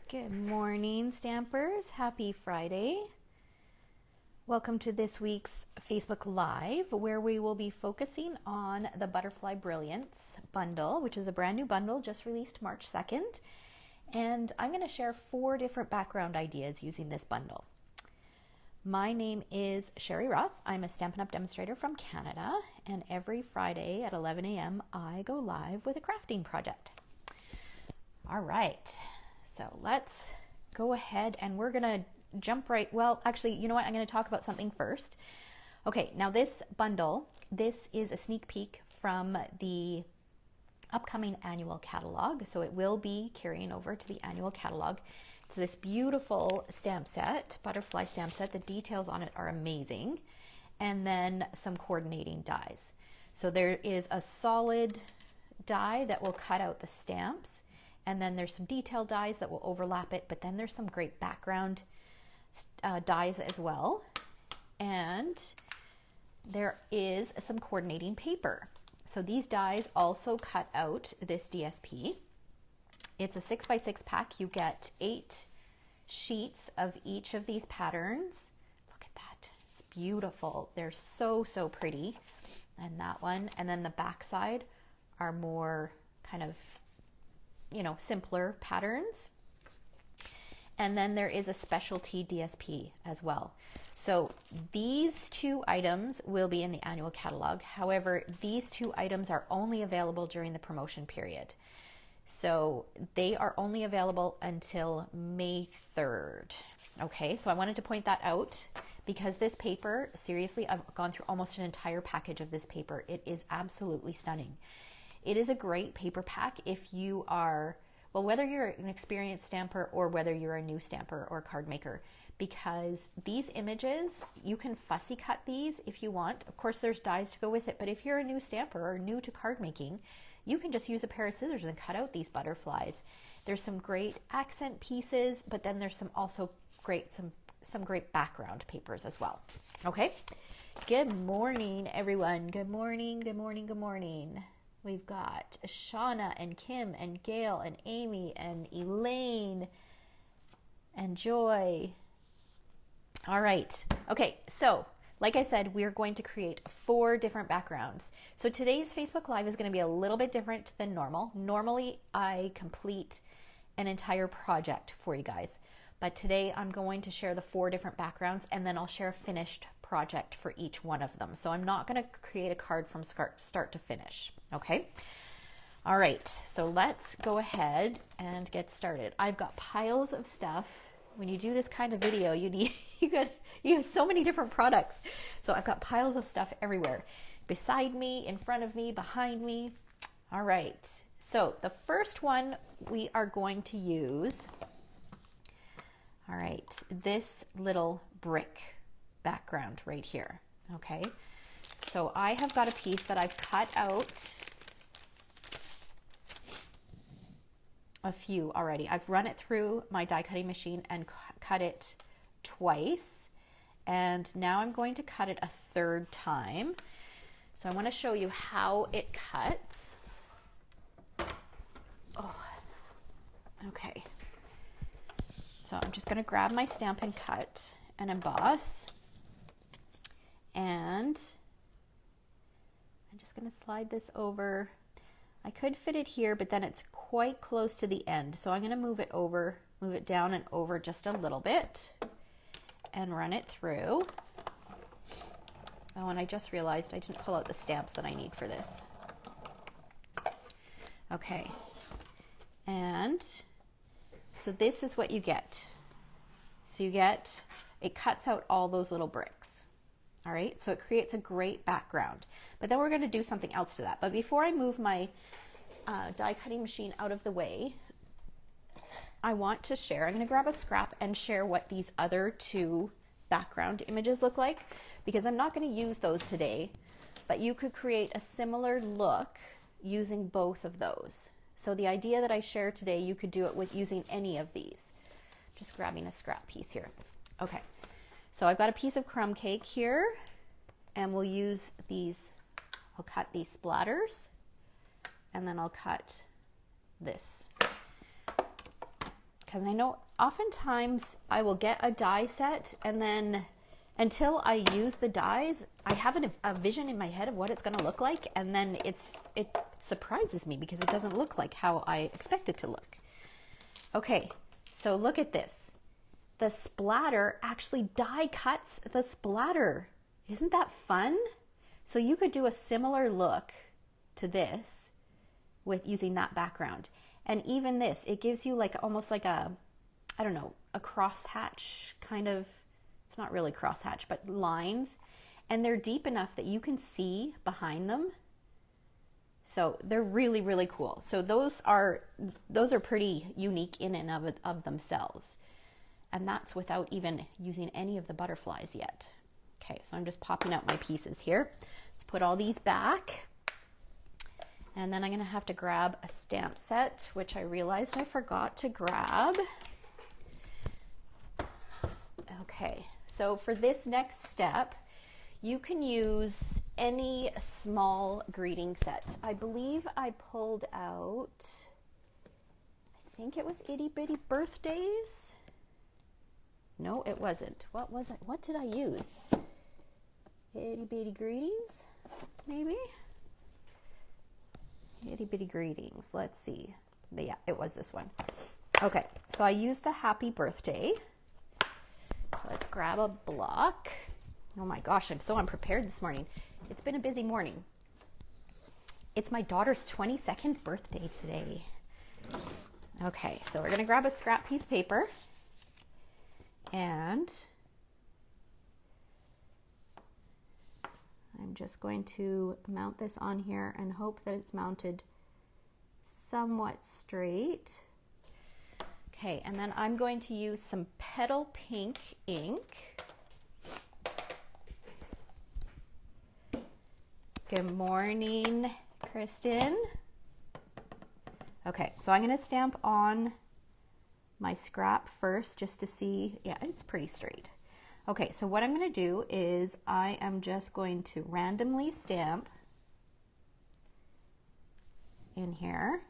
Good morning, Stampers. Happy Friday. Welcome to this week's Facebook Live, where we will be focusing on the Butterfly Brilliance bundle, which is a brand new bundle just released March 2nd. And I'm going to share 4 different background ideas using this bundle. My name is Sherry Roth. I'm a Stampin' Up! Demonstrator from Canada, and every Friday at 11 a.m. I go live with a crafting project. All right. So let's go ahead and we're going to jump right. Well, actually, you know what? I'm going to talk about something first. Okay, now this bundle, this is a sneak peek from the upcoming annual catalog. So it will be carrying over to the annual catalog. It's this beautiful stamp set, butterfly stamp set. The details on it are amazing. And then some coordinating dies. So there is a solid die that will cut out the stamps. And then there's some detail dies that will overlap it, but then there's some great background dies as well. And there is some coordinating paper. So these dies also cut out this DSP. It's a 6x6 pack. You get 8 sheets of each of these patterns. Look at that. It's beautiful. They're so, so pretty. And that one. And then the back side are more kind of, you know, simpler patterns. And then there is a specialty DSP as well. So these 2 items will be in the annual catalog. However, these 2 items are only available during the promotion period. So they are only available until May 3rd. Okay, so I wanted to point that out because this paper, seriously, I've gone through almost an entire package of this paper. It is absolutely stunning. It is a great paper pack if you are, well, whether you're an experienced stamper or whether you're a new stamper or card maker, because these images, you can fussy cut these if you want. Of course, there's dies to go with it, but if you're a new stamper or new to card making, you can just use a pair of scissors and cut out these butterflies. There's some great accent pieces, but then there's some also great, some great background papers as well. Okay, good morning, everyone. Good morning, good morning, good morning. We've got Shauna and Kim and Gail and Amy and Elaine and Joy. All right. Okay, so like I said, we're going to create 4 different backgrounds. So today's Facebook Live is going to be a little bit different than normal. Normally, I complete an entire project for you guys. But today I'm going to share the 4 different backgrounds, and then I'll share a finished project for each one of them. So I'm not going to create a card from start to finish. Okay. All right. So let's go ahead and get started. I've got piles of stuff. When you do this kind of video, you have so many different products. So I've got piles of stuff everywhere, beside me, in front of me, behind me. All right. So the first one we are going to use, all right, this little brick background right here. Okay. So I have got a piece that I've cut out a few already. I've run it through my die cutting machine and cut it twice. And now I'm going to cut it a 3rd time. So I want to show you how it cuts. Oh, okay. So I'm just going to grab my Stampin' Cut and emboss. And I'm just going to slide this over. I could fit it here, but then it's quite close to the end. So I'm going to move it down and over just a little bit and run it through. Oh, and I just realized I didn't pull out the stamps that I need for this. Okay. And so this is what you get. So you get, it cuts out all those little bricks. All right, so it creates a great background. But then we're going to do something else to that. But before I move my die cutting machine out of the way, I want to share, I'm going to grab a scrap and share what these other 2 background images look like, because I'm not going to use those today, but you could create a similar look using both of those. So the idea that I share today, you could do it with using any of these. Just grabbing a scrap piece here. Okay. So I've got a piece of crumb cake here, and we'll use these, I'll cut these splatters, and then I'll cut this. because I know oftentimes I will get a die set, and then until I use the dies, I have a vision in my head of what it's going to look like, and then it surprises me because it doesn't look like how I expect it to look. Okay, so look at this. The splatter actually die cuts the splatter. Isn't that fun? So you could do a similar look to this with using that background. And even this, it gives you like almost like a, I don't know, a crosshatch kind of. It's not really crosshatch, but lines, and they're deep enough that you can see behind them. So they're really, really cool. So those are pretty unique in and of themselves. And that's without even using any of the butterflies yet. Okay, so I'm just popping out my pieces here. Let's put all these back. And then I'm gonna have to grab a stamp set, which I realized I forgot to grab. Okay. So for this next step, you can use any small greeting set. I believe I pulled out, I think it was Itty Bitty Birthdays. No, it wasn't. What was it? What did I use? Itty Bitty Greetings, maybe? Itty Bitty Greetings. Let's see. Yeah, it was this one. Okay, so I used the Happy Birthday. So let's grab a block. Oh my gosh, I'm so unprepared this morning. It's been a busy morning. It's my daughter's 22nd birthday today. Okay, so we're gonna grab a scrap piece of paper, and I'm just going to mount this on here and hope that it's mounted somewhat straight. Okay, and then I'm going to use some Petal Pink ink. Good morning, Kristen. Okay, so I'm going to stamp on my scrap first just to see. Yeah, it's pretty straight. Okay, so what I'm going to do is I am just going to randomly stamp in here,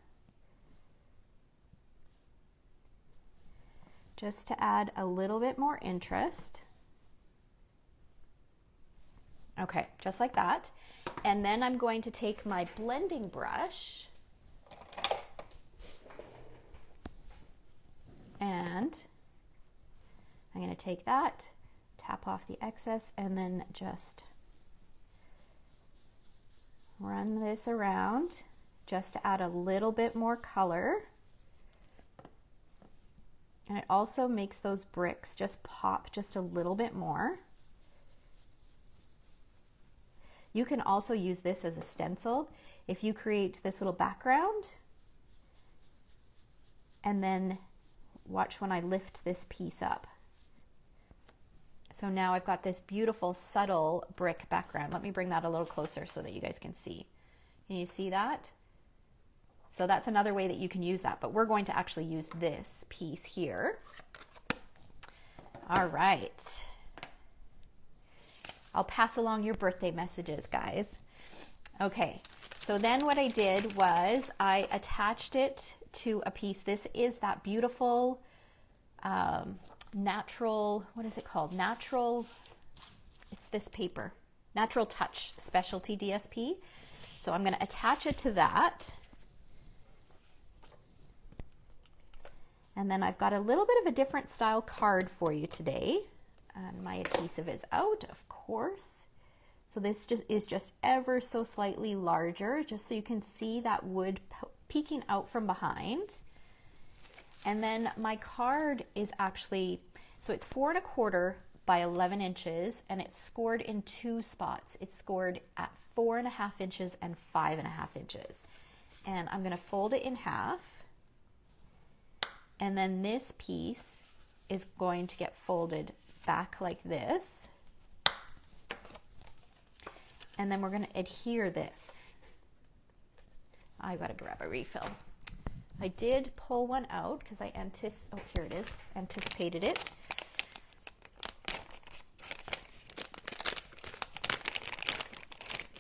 just to add a little bit more interest. Okay, just like that. And then I'm going to take my blending brush and I'm going to take that, tap off the excess, and then just run this around just to add a little bit more color. And it also makes those bricks just pop just a little bit more. You can also use this as a stencil if you create this little background, and then watch when I lift this piece up. So now I've got this beautiful subtle brick background. Let me bring that a little closer so that you guys can see. Can you see that? So that's another way that you can use that, but we're going to actually use this piece here. All right. I'll pass along your birthday messages, guys. Okay, so then what I did was I attached it to a piece. This is that beautiful natural, what is it called? It's this paper, Natural Touch Specialty DSP. So I'm going to attach it to that. And then I've got a little bit of a different style card for you today. And my adhesive is out, of course. So this is just ever so slightly larger, just so you can see that wood peeking out from behind. And then my card is actually, so it's 4 1/4 by 11 inches, and it's scored in 2 spots. It's scored at 4 1/2 inches and 5 1/2 inches. And I'm going to fold it in half. And then this piece is going to get folded back like this. And then we're going to adhere this. I got to grab a refill. I did pull one out because I here it is, anticipated it.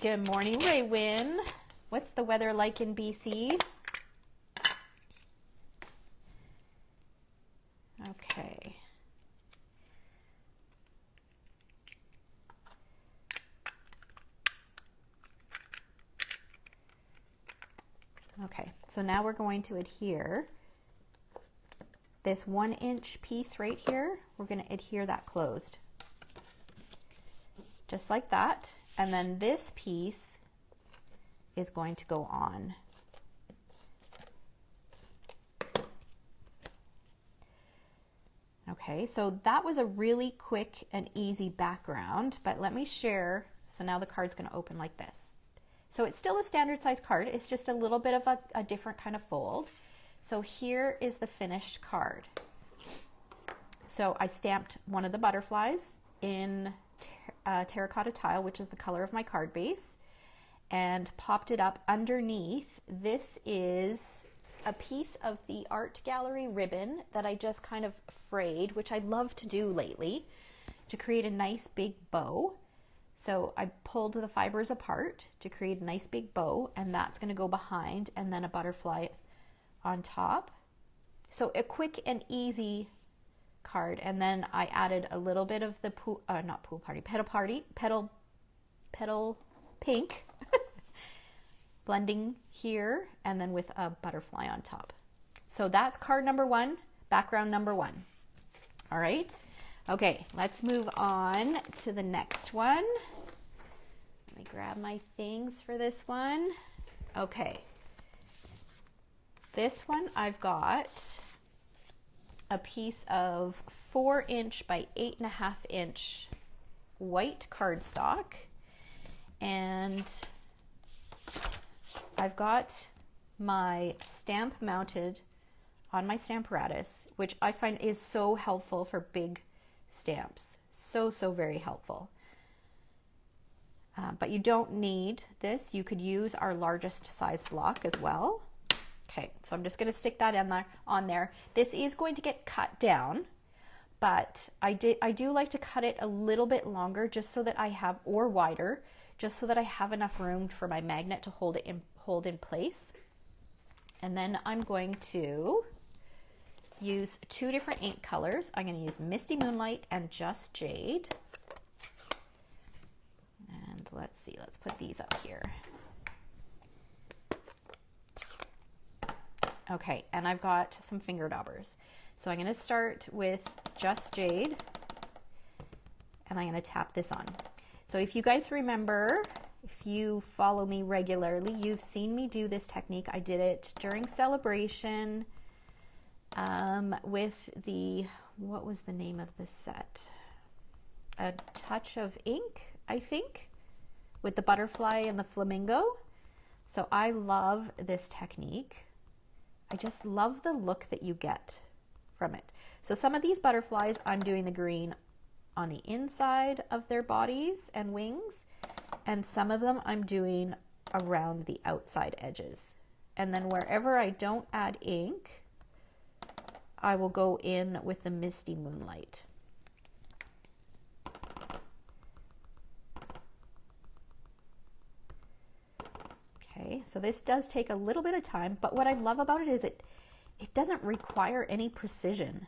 Good morning, Raywin. What's the weather like in BC? Okay. Okay, so now we're going to adhere this 1-inch piece right here. We're going to adhere that closed. Just like that. And then this piece is going to go on. Okay, so that was a really quick and easy background, but let me share. So now the card's going to open like this. So it's still a standard size card. It's just a little bit of a different kind of fold. So here is the finished card. So I stamped one of the butterflies in terracotta tile, which is the color of my card base, and popped it up underneath. This is a piece of the art gallery ribbon that I just kind of frayed, which I love to do lately, to create a nice big bow. So I pulled the fibers apart to create a nice big bow, and that's going to go behind, and then a butterfly on top. So a quick and easy card. And then I added a little bit of the petal pink blending here, and then with a butterfly on top. So that's card number 1, background number 1. All right. Okay, let's move on to the next one. Let me grab my things for this one. Okay. This one I've got a piece of 4-inch by 8.5-inch white cardstock, and I've got my stamp mounted on my Stamparatus, which I find is so helpful for big stamps. So very helpful. But you don't need this. You could use our largest size block as well. Okay, so I'm just going to stick that on there. This is going to get cut down, but I do like to cut it a little bit longer, just so that I have, or wider, just so that I have enough room for my magnet to hold in place. And then I'm going to use 2 different ink colors. I'm going to use Misty Moonlight and Just Jade. And let's see, let's put these up here. Okay, and I've got some finger daubers. So I'm going to start with Just Jade, and I'm going to tap this on. So if you guys remember, if you follow me regularly, you've seen me do this technique. I did it during Celebration with the, what was the name of this set? A Touch of Ink, I think, with the butterfly and the flamingo. So I love this technique. I just love the look that you get from it. So some of these butterflies, I'm doing the green on the inside of their bodies and wings, and some of them I'm doing around the outside edges. And then wherever I don't add ink, I will go in with the Misty Moonlight. Okay, so this does take a little bit of time, but what I love about it is it doesn't require any precision.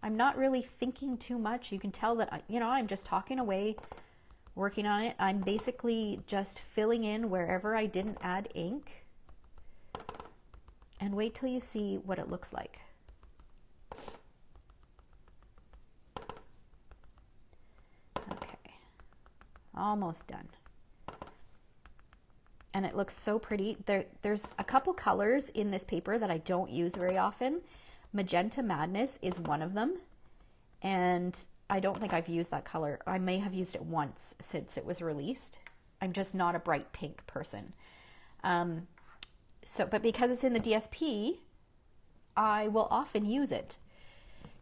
I'm not really thinking too much. You can tell that, I'm just talking away, working on it. I'm basically just filling in wherever I didn't add ink, and wait till you see what it looks like. Okay, almost done. And it looks so pretty. There's a couple colors in this paper that I don't use very often. Magenta Madness is one of them, and I don't think I've used that color. I may have used it once since it was released. I'm just not a bright pink person. But because it's in the DSP, I will often use it.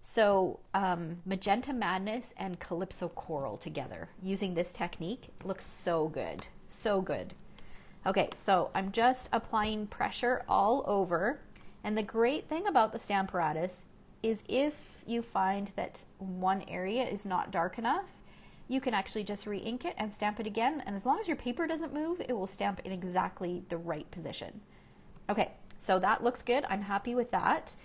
So Magenta Madness and Calypso Coral together, using this technique, looks so good, so good. Okay, so I'm just applying pressure all over. And the great thing about the Stamparatus is if you find that one area is not dark enough, you can actually just re-ink it and stamp it again. And as long as your paper doesn't move, it will stamp in exactly the right position. Okay, so that looks good. I'm happy with that.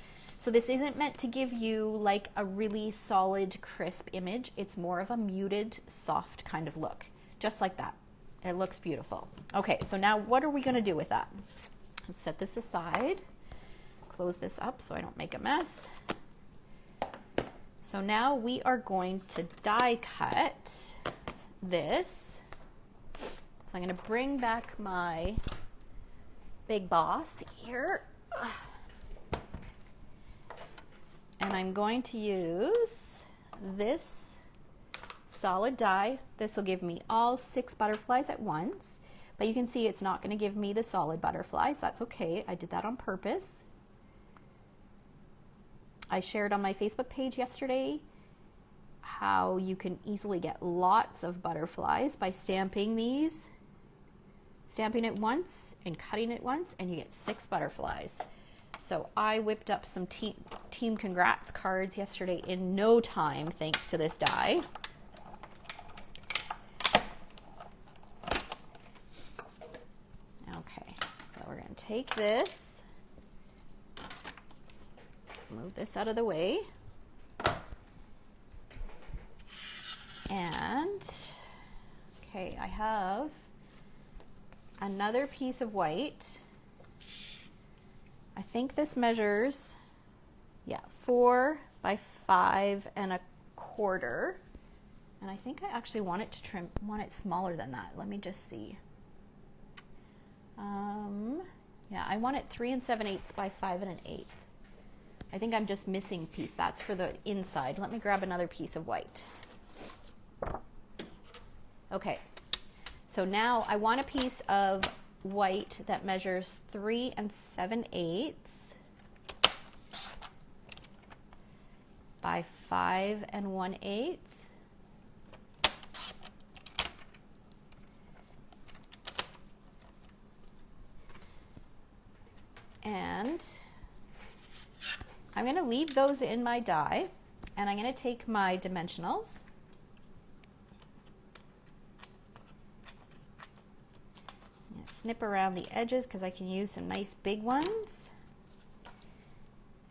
So this isn't meant to give you like a really solid, crisp image. It's more of a muted, soft kind of look, just like that. It looks beautiful. Okay, so now what are we gonna do with that? Let's set this aside, close this up so I don't make a mess. So now we are going to die cut this. So I'm gonna bring back my Big Boss here. And I'm going to use this solid die. This will give me all 6 butterflies at once, but you can see it's not going to give me the solid butterflies. That's okay. I did that on purpose. I shared on my Facebook page yesterday how you can easily get lots of butterflies by stamping these. Stamping it once and cutting it once, and you get 6 butterflies. So I whipped up some team congrats cards yesterday in no time thanks to this die. Okay, so we're going to take this, move this out of the way, and okay, I have another piece of white. I think this measures, yeah, 4 by 5 1/4. And I think I actually want it to want it smaller than that. Let me just see. Yeah, I want it 3 7/8 by 5 1/8. I think I'm just missing a piece. That's for the inside. Let me grab another piece of white. Okay, so now I want a piece of white that measures 3 7/8 by 5 1/8. And I'm going to leave those in my die, and I'm going to take my dimensionals. Snip around the edges because I can use some nice big ones.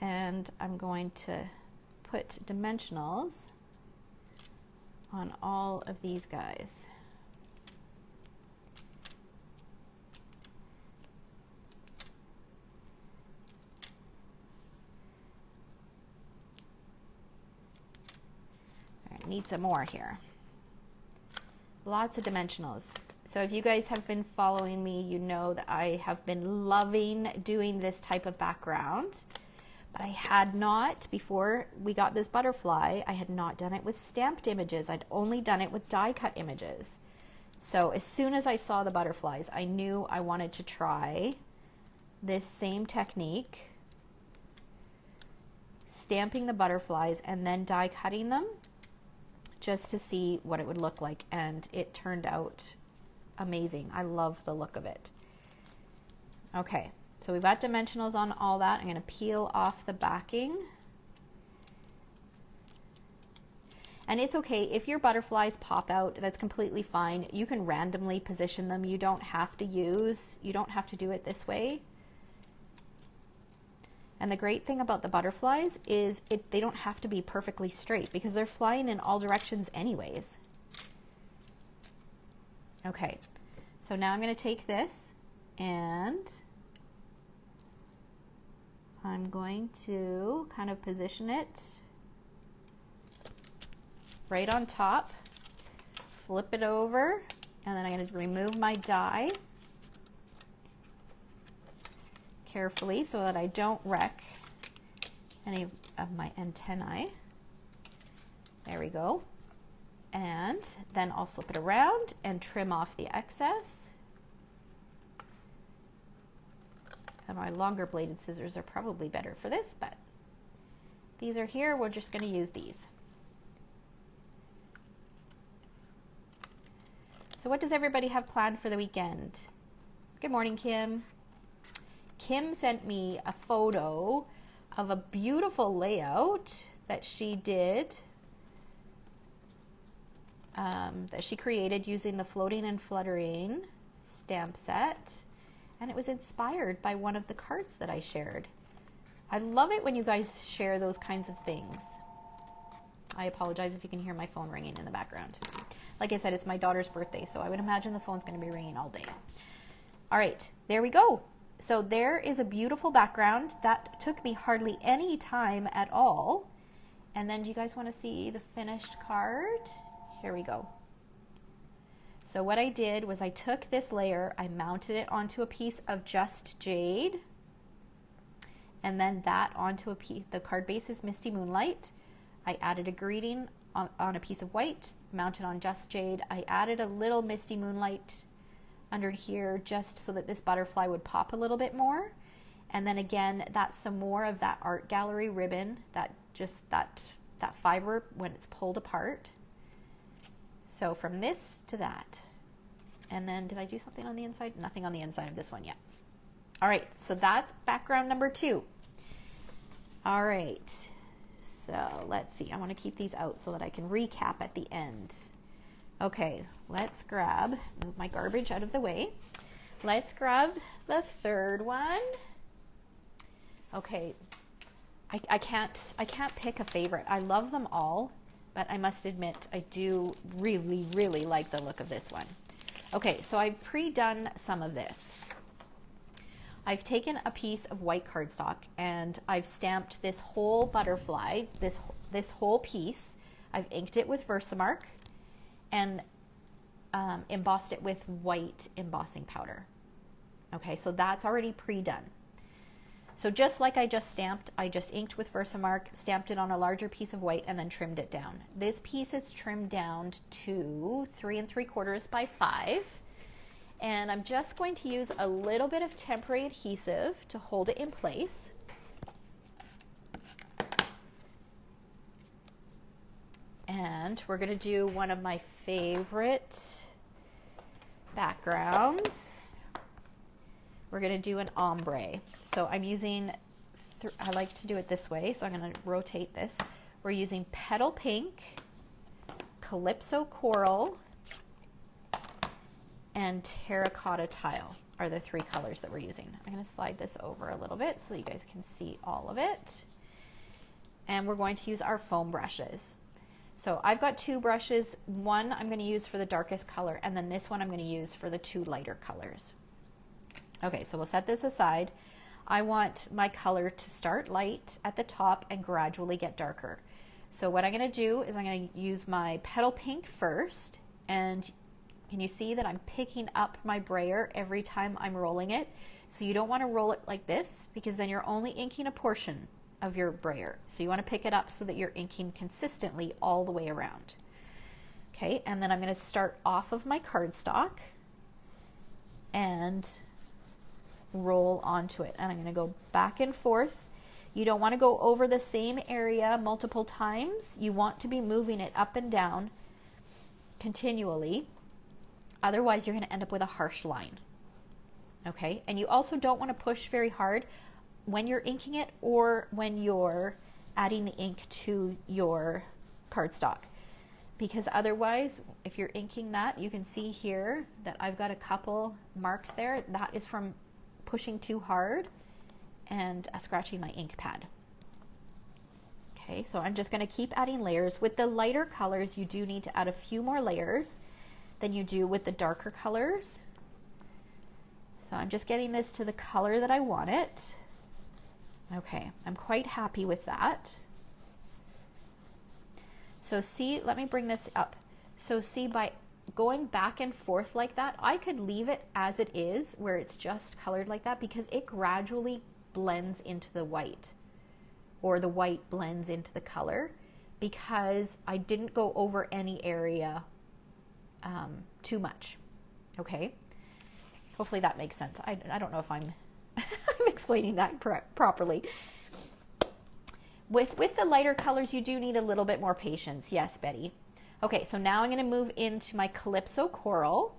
And I'm going to put dimensionals on all of these guys. All right, need some more here. Lots of dimensionals. So if you guys have been following me, you know that I have been loving doing this type of background. But I had not, before we got this butterfly, I had not done it with stamped images. I'd only done it with die cut images. So as soon as I saw the butterflies, I knew I wanted to try this same technique, stamping the butterflies and then die cutting them, just to see what it would look like. And it turned out amazing. I love the look of it. Okay, so we've got dimensionals on all that. I'm going to peel off the backing. And it's okay if your butterflies pop out, that's completely fine. You can randomly position them. You don't have to do it this way. And the great thing about the butterflies is they don't have to be perfectly straight because they're flying in all directions anyways. Okay, so now I'm going to take this and I'm going to kind of position it right on top, flip it over, and then I'm going to remove my die carefully so that I don't wreck any of my antennae. There we go. And then I'll flip it around and trim off the excess. And my longer bladed scissors are probably better for this, but these are here. We're just going to use these. So what does everybody have planned for the weekend? Good morning, Kim. Kim sent me a photo of a beautiful layout that she did, that she created using the Floating and Fluttering stamp set, and it was inspired by one of the cards that I shared. I love it when you guys share those kinds of things. I apologize if you can hear my phone ringing in the background. Like I said, it's my daughter's birthday, so I would imagine the phone's going to be ringing all day. All right, there we go. So there is a beautiful background. That took me hardly any time at all. And then do you guys want to see the finished card? Here we go. So what I did was I took this layer, I mounted it onto a piece of just jade, and then that onto a piece, the card base is Misty Moonlight. I added a greeting on a piece of white, mounted on just jade. I added a little Misty Moonlight under here just so that this butterfly would pop a little bit more. And then again, that's some more of that art gallery ribbon, that fiber when it's pulled apart. So from this to that. And then did I do something on the inside? Nothing on the inside of this one yet. All right, so that's background number 2. All right, so let's see. I want to keep these out so that I can recap at the end. Okay, let's move my garbage out of the way. Let's grab the third one. Okay, I can't pick a favorite. I love them all, but I must admit I do really, really like the look of this one. Okay, so I've pre-done some of this. I've taken a piece of white cardstock and I've stamped this whole butterfly, this whole piece. I've inked it with Versamark and embossed it with white embossing powder. Okay, so that's already pre-done. So just like I just stamped, I just inked with Versamark, stamped it on a larger piece of white, and then trimmed it down. This piece is trimmed down to 3 3/4 by 5. And I'm just going to use a little bit of temporary adhesive to hold it in place. And we're going to do one of my favorite backgrounds. We're going to do an ombre. So I'm using, I like to do it this way, so I'm going to rotate this. We're using Petal Pink, Calypso Coral, and Terracotta Tile are the 3 colors that we're using. I'm going to slide this over a little bit so you guys can see all of it. And we're going to use our foam brushes. So I've got 2 brushes. One I'm going to use for the darkest color, and then this one I'm going to use for the 2 lighter colors. Okay, so we'll set this aside. I want my color to start light at the top and gradually get darker. So what I'm going to do is I'm going to use my Petal Pink first, and can you see that I'm picking up my brayer every time I'm rolling it? So you don't want to roll it like this because then you're only inking a portion of your brayer. So you want to pick it up so that you're inking consistently all the way around. Okay, and then I'm going to start off of my cardstock and roll onto it. And I'm going to go back and forth. You don't want to go over the same area multiple times. You want to be moving it up and down continually. Otherwise, you're going to end up with a harsh line. Okay, and you also don't want to push very hard when you're inking it or when you're adding the ink to your cardstock. Because otherwise, if you're inking that, you can see here that I've got a couple marks there. That is from pushing too hard and scratching my ink pad. Okay, so I'm just going to keep adding layers. With the lighter colors, you do need to add a few more layers than you do with the darker colors. So I'm just getting this to the color that I want it. Okay, I'm quite happy with that. So see, let me bring this up. So see, by going back and forth like that, I could leave it as it is, where it's just colored like that, because it gradually blends into the white, or the white blends into the color, because I didn't go over any area too much. Okay, hopefully that makes sense. I don't know if I'm I'm explaining that properly. With the lighter colors, you do need a little bit more patience. Yes, Betty. Okay, so now I'm going to move into my Calypso Coral.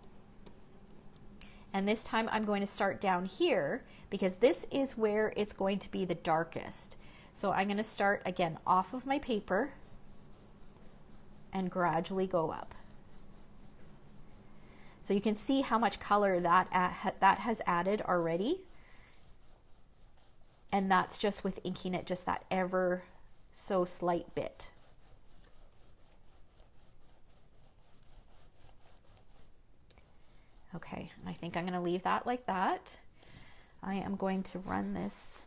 And this time I'm going to start down here because this is where it's going to be the darkest. So I'm going to start again off of my paper and gradually go up. So you can see how much color that has added already. And that's just with inking it just that ever so slight bit. Okay, I think I'm going to leave that like that. I am going to run this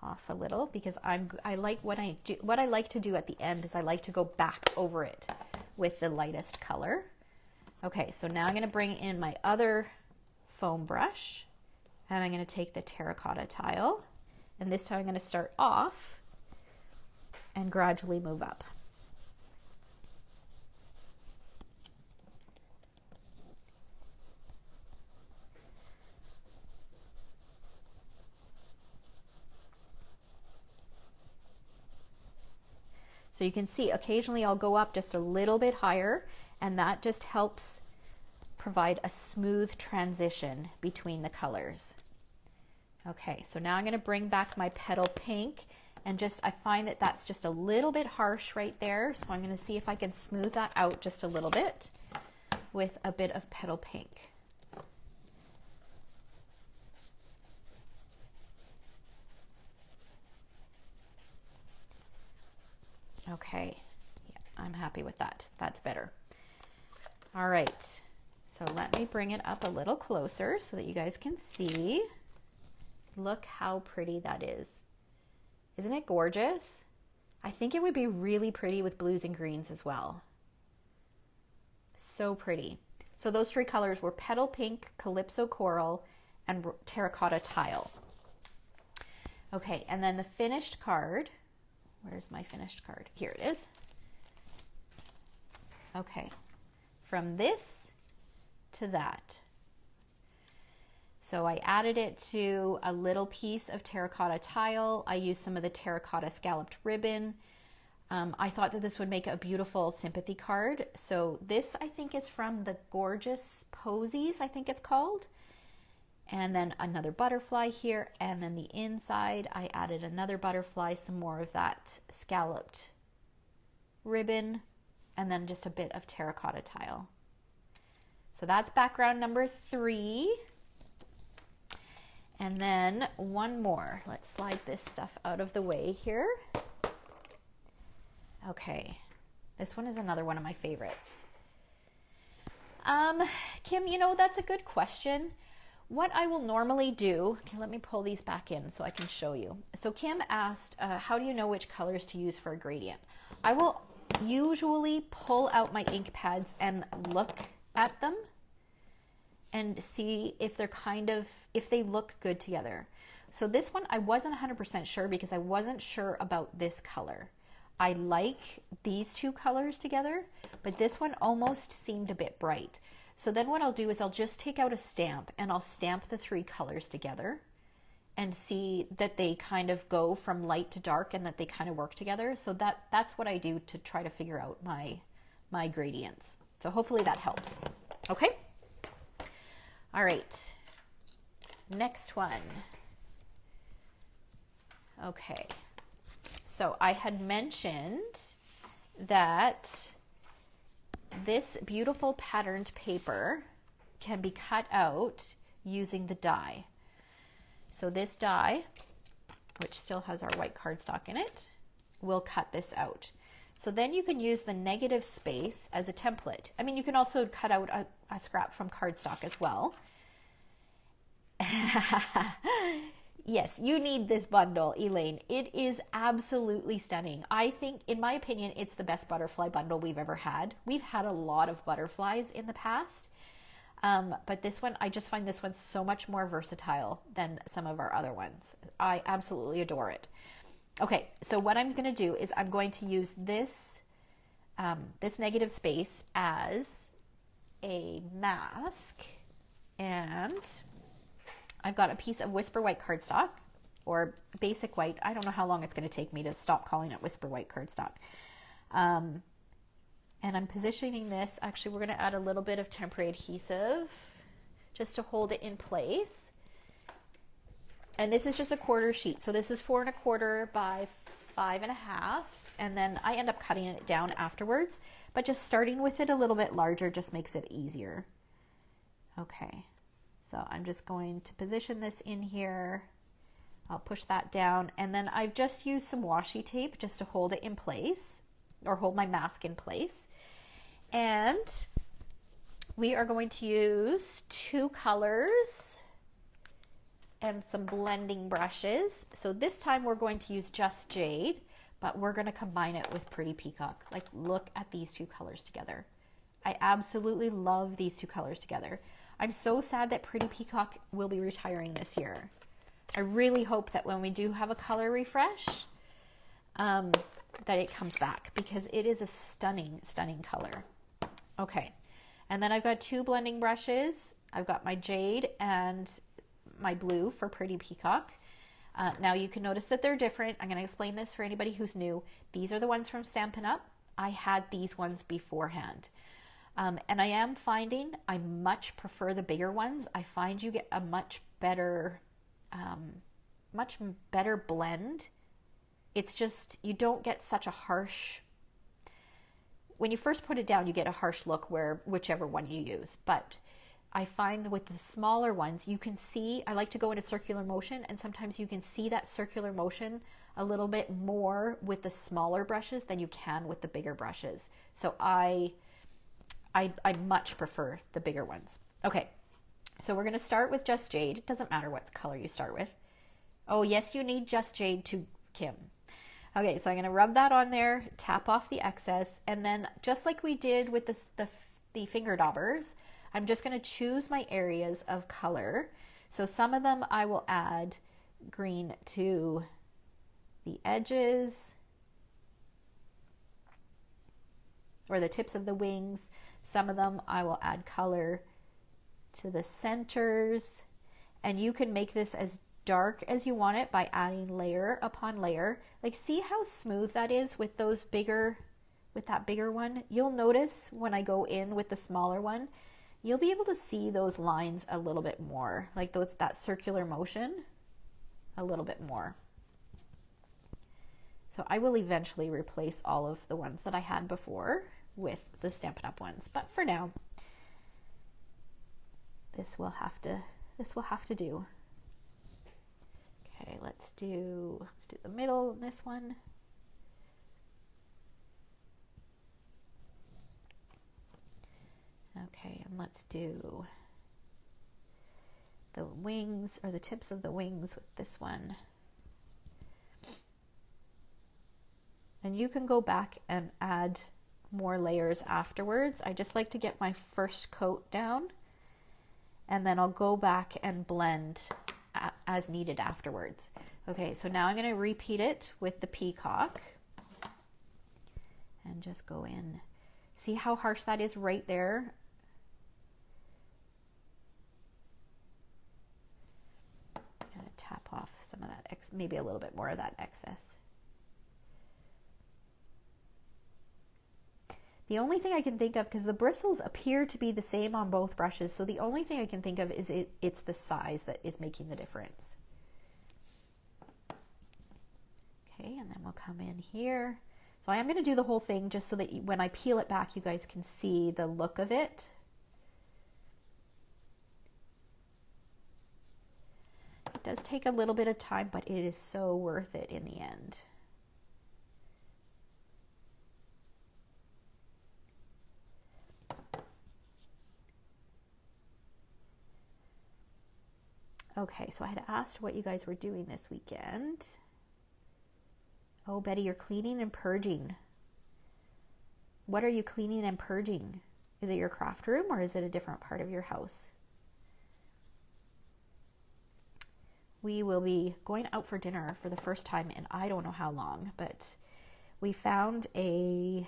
off a little because I like what I like to do at the end is I like to go back over it with the lightest color. Okay, so now I'm going to bring in my other foam brush and I'm going to take the terracotta tile, and this time I'm going to start off and gradually move up. So you can see occasionally I'll go up just a little bit higher, and that just helps provide a smooth transition between the colors. Okay, so now I'm going to bring back my petal pink, and I find that that's just a little bit harsh right there. So I'm going to see if I can smooth that out just a little bit with a bit of petal pink. Okay, yeah, I'm happy with that. That's better. All right, so let me bring it up a little closer so that you guys can see. Look how pretty that is. Isn't it gorgeous? I think it would be really pretty with blues and greens as well. So pretty. So those three colors were petal pink, calypso coral, and terracotta tile. Okay, and then the finished card. Where's my finished card? Here it is. Okay, from this to that. So I added it to a little piece of terracotta tile. I used some of the terracotta scalloped ribbon. I thought that this would make a beautiful sympathy card. So this I think is from the Gorgeous Posies, I think it's called. And then another butterfly here, and then the inside I added another butterfly, some more of that scalloped ribbon, and then just a bit of terracotta tile. So that's background number 3. And then one more. Let's slide this stuff out of the way here. Okay, this one is another one of my favorites. Kim, you know, that's a good question. What I will normally do, okay, let me pull these back in so I can show you. So Kim asked, how do you know which colors to use for a gradient? I will usually pull out my ink pads and look at them and see if they're if they look good together. So this one, I wasn't 100% sure because I wasn't sure about this color. I like these two colors together, but this one almost seemed a bit bright. So then what I'll do is I'll just take out a stamp and I'll stamp the 3 colors together and see that they kind of go from light to dark and that they kind of work together. So that's what I do to try to figure out my gradients. So hopefully that helps. Okay. All right. Next one. Okay. So I had mentioned that this beautiful patterned paper can be cut out using the die. So this die, which still has our white cardstock in it, will cut this out. So then you can use the negative space as a template. I mean, you can also cut out a scrap from cardstock as well. Yes, you need this bundle, Elaine. It is absolutely stunning. I think, in my opinion, it's the best butterfly bundle we've ever had. We've had a lot of butterflies in the past, but this one, I just find this one so much more versatile than some of our other ones. I absolutely adore it. Okay, so what I'm going to do is I'm going to use this, this negative space as a mask, and I've got a piece of Whisper White cardstock, or basic white. I don't know how long it's going to take me to stop calling it Whisper White cardstock. And I'm positioning this. Actually, we're going to add a little bit of temporary adhesive just to hold it in place. And this is just a quarter sheet. So this is 4 1/4 by 5 1/2. And then I end up cutting it down afterwards. But just starting with it a little bit larger just makes it easier. Okay. So I'm just going to position this in here I'll push that down, and then I've just used some washi tape just to hold it in place, or hold my mask in place. And we are going to use 2 colors and some blending brushes. So this time we're going to use just Jade, but we're going to combine it with Pretty Peacock. Like, look at these 2 colors together. I absolutely love these 2 colors together. I'm so sad that Pretty Peacock will be retiring this year. I really hope that when we do have a color refresh, that it comes back, because it is a stunning, stunning color. Okay, and then I've got 2 blending brushes. I've got my Jade and my blue for Pretty Peacock. Now you can notice that they're different. I'm going to explain this for anybody who's new. These are the ones from Stampin' Up. I had these ones beforehand. And I am finding I much prefer the bigger ones. I find you get a much better blend. It's just, you don't get such a harsh, when you first put it down, you get a harsh look whichever one you use. But I find with the smaller ones, you can see, I like to go in a circular motion, and sometimes you can see that circular motion a little bit more with the smaller brushes than you can with the bigger brushes. So I much prefer the bigger ones. Okay, so we're going to start with Just Jade. It doesn't matter what color you start with. Oh, yes, you need Just Jade too, Kim. Okay, so I'm going to rub that on there, tap off the excess, and then just like we did with the finger daubers, I'm just going to choose my areas of color. So some of them I will add green to the edges or the tips of the wings. Some of them I will add color to the centers, and you can make this as dark as you want it by adding layer upon layer. Like, see how smooth that is with that bigger one? You'll notice when I go in with the smaller one, you'll be able to see those lines a little bit more, like that circular motion a little bit more. So I will eventually replace all of the ones that I had before with the Stampin' Up ones, but for now, this will have to do. Okay, let's do the middle in this one. Okay, and let's do the wings, or the tips of the wings, with this one. And you can go back and add more layers afterwards. I just like to get my first coat down, and then I'll go back and blend as needed afterwards. Okay, so now I'm going to repeat it with the peacock and just go in. See how harsh that is right there? I'm going to tap off some of that, maybe a little bit more of that excess. The only thing I can think of, because the bristles appear to be the same on both brushes, so the only thing I can think of is it's the size that is making the difference. Okay, and then we'll come in here. So I am going to do the whole thing just so that when I peel it back, you guys can see the look of it. It does take a little bit of time, but it is so worth it in the end. Okay, so I had asked what you guys were doing this weekend. Oh, Betty, you're cleaning and purging. What are you cleaning and purging? Is it your craft room, or is it a different part of your house? We will be going out for dinner for the first time in I don't know how long, but we found a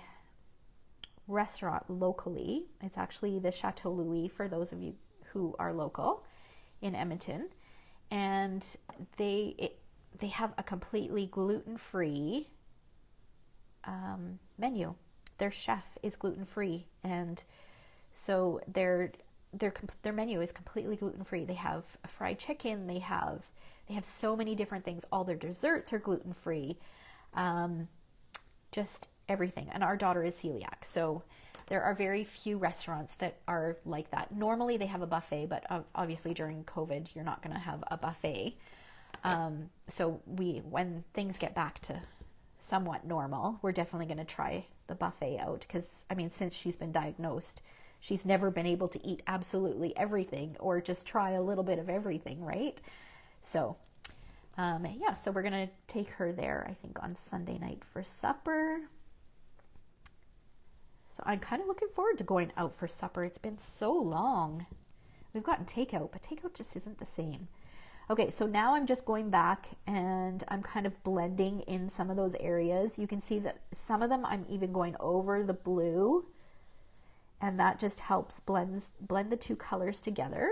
restaurant locally. It's actually the Chateau Louis, for those of you who are local in Edmonton, and they have a completely gluten-free menu. Their chef is gluten-free, and so their menu is completely gluten-free. They have a fried chicken. They have so many different things. All their desserts are gluten-free. Just everything. And our daughter is celiac, so there are very few restaurants that are like that. Normally they have a buffet, but obviously during COVID, you're not going to have a buffet. So when things get back to somewhat normal, we're definitely going to try the buffet out, because I mean, since she's been diagnosed, she's never been able to eat absolutely everything or just try a little bit of everything, right? So yeah, so we're going to take her there, I think, on Sunday night for supper. So I'm kind of looking forward to going out for supper. It's been so long. We've gotten takeout, but takeout just isn't the same. Okay, so now I'm just going back and I'm kind of blending in some of those areas. You can see that some of them I'm even going over the blue, and that just helps blend the two colors together.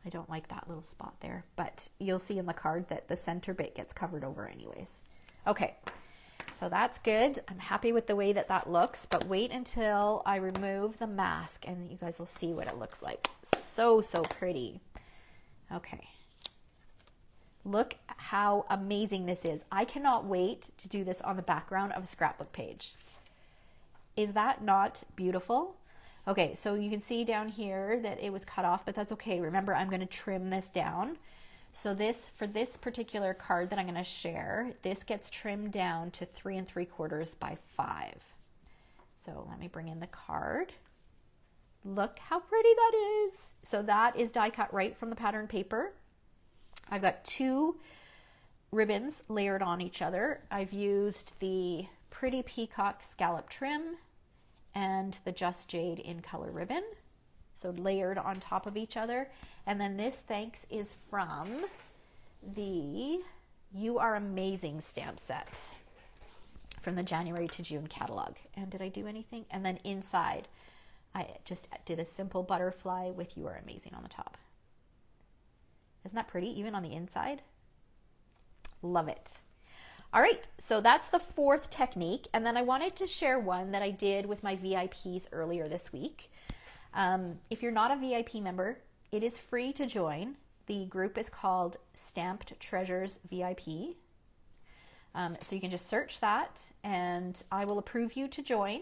I don't like that little spot there, but you'll see in the card that the center bit gets covered over anyways. Okay. So that's good. I'm happy with the way that that looks, but wait until I remove the mask and you guys will see what it looks like. So, so pretty. Okay. Look how amazing this is. I cannot wait to do this on the background of a scrapbook page. Is that not beautiful? Okay, so you can see down here that it was cut off, but that's okay. Remember, I'm going to trim this down. So this, for this particular card that I'm going to share, this gets trimmed down to 3 3/4 by 5. So let me bring in the card. Look how pretty that is. So that is die cut right from the pattern paper. I've got 2 ribbons layered on each other. I've used the Pretty Peacock scallop trim and the Just Jade in color ribbon. So layered on top of each other. And then this thanks is from the You Are Amazing stamp set from the January to June catalog. And did I do anything? And then inside, I just did a simple butterfly with You Are Amazing on the top. Isn't that pretty, even on the inside? Love it. All right, so that's the 4th technique. And then I wanted to share one that I did with my VIPs earlier this week. If you're not a VIP member, it is free to join. The group is called Stamped Treasures VIP. So you can just search that and I will approve you to join.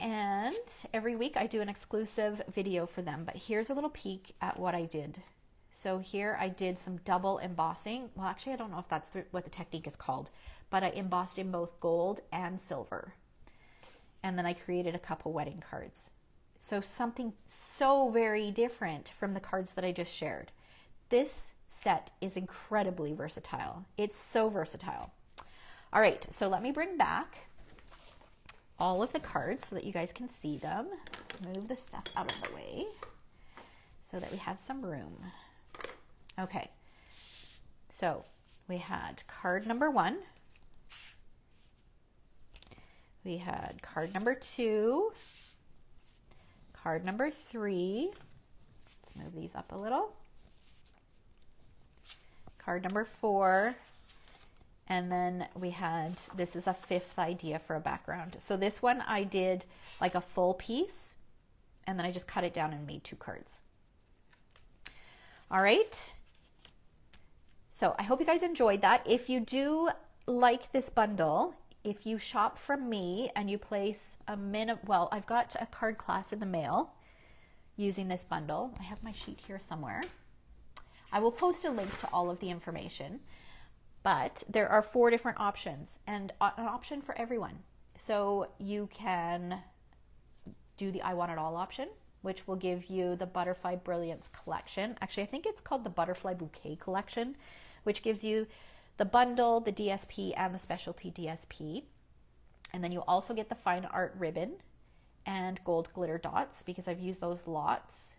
And every week I do an exclusive video for them, but here's a little peek at what I did. So here I did some double embossing. Well, actually, I don't know if that's what the technique is called, but I embossed in both gold and silver. And then I created a couple wedding cards. So something so very different from the cards that I just shared. This set is incredibly versatile. It's so versatile. All right, so let me bring back all of the cards so that you guys can see them. Let's move the stuff out of the way so that we have some room. Okay, so we had card number 1. We had card number 2. Card number 3, let's move these up a little. Card number 4, and then we had, this is a 5th idea for a background. So this one I did like a full piece, and then I just cut it down and made 2 cards. All right. So I hope you guys enjoyed that. If you do like this bundle, if you shop from me and you place a well, I've got a card class in the mail using this bundle. I have my sheet here somewhere. I will post a link to all of the information, but there are 4 different options and an option for everyone. So you can do the I Want It All option, which will give you the Butterfly Brilliance collection. Actually, I think it's called the Butterfly Bouquet collection, which gives you the bundle, the DSP, and the specialty DSP. And then you also get the fine art ribbon and gold glitter dots, because I've used those lots.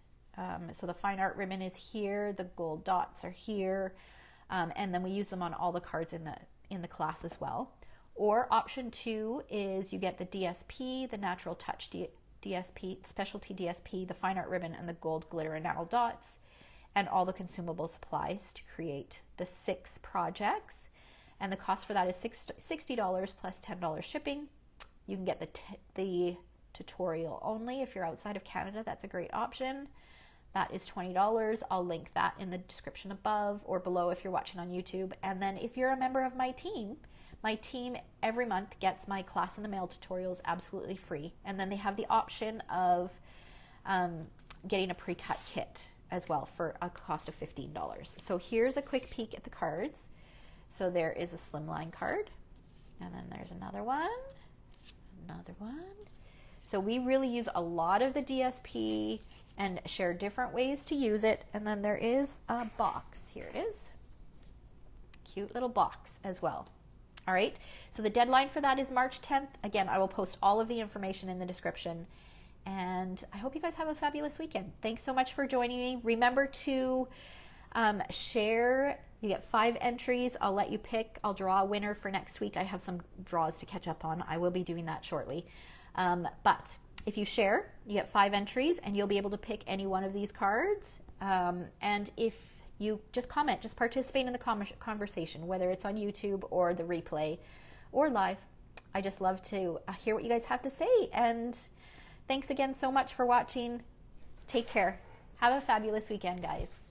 So the fine art ribbon is here, the gold dots are here, and then we use them on all the cards in the class as well. Or option 2 is you get the DSP, the Natural Touch DSP, specialty DSP, the fine art ribbon, and the gold glitter enamel dots, and all the consumable supplies to create the 6 projects. And the cost for that is $60 plus $10 shipping. You can get the tutorial only. If you're outside of Canada, that's a great option. That is $20. I'll link that in the description above or below if you're watching on YouTube. And then if you're a member of my team every month gets my class in the mail tutorials absolutely free. And then they have the option of getting a pre-cut kit as well for a cost of $15. So here's a quick peek at the cards. So there is a slimline card, and then there's another one. So we really use a lot of the DSP and share different ways to use it. And then there is a box. Here it is. Cute little box as well. All right. So the deadline for that is March 10th. Again, I will post all of the information in the description. And I hope you guys have a fabulous weekend. Thanks so much for joining me. Remember to share. You get 5 entries. I'll let you pick. I'll draw a winner for next week. I have some draws to catch up on. I will be doing that shortly. But if you share, you get 5 entries and you'll be able to pick any one of these cards. And if you just comment, just participate in the conversation, whether it's on YouTube or the replay or live. I just love to hear what you guys have to say. And thanks again so much for watching. Take care. Have a fabulous weekend, guys.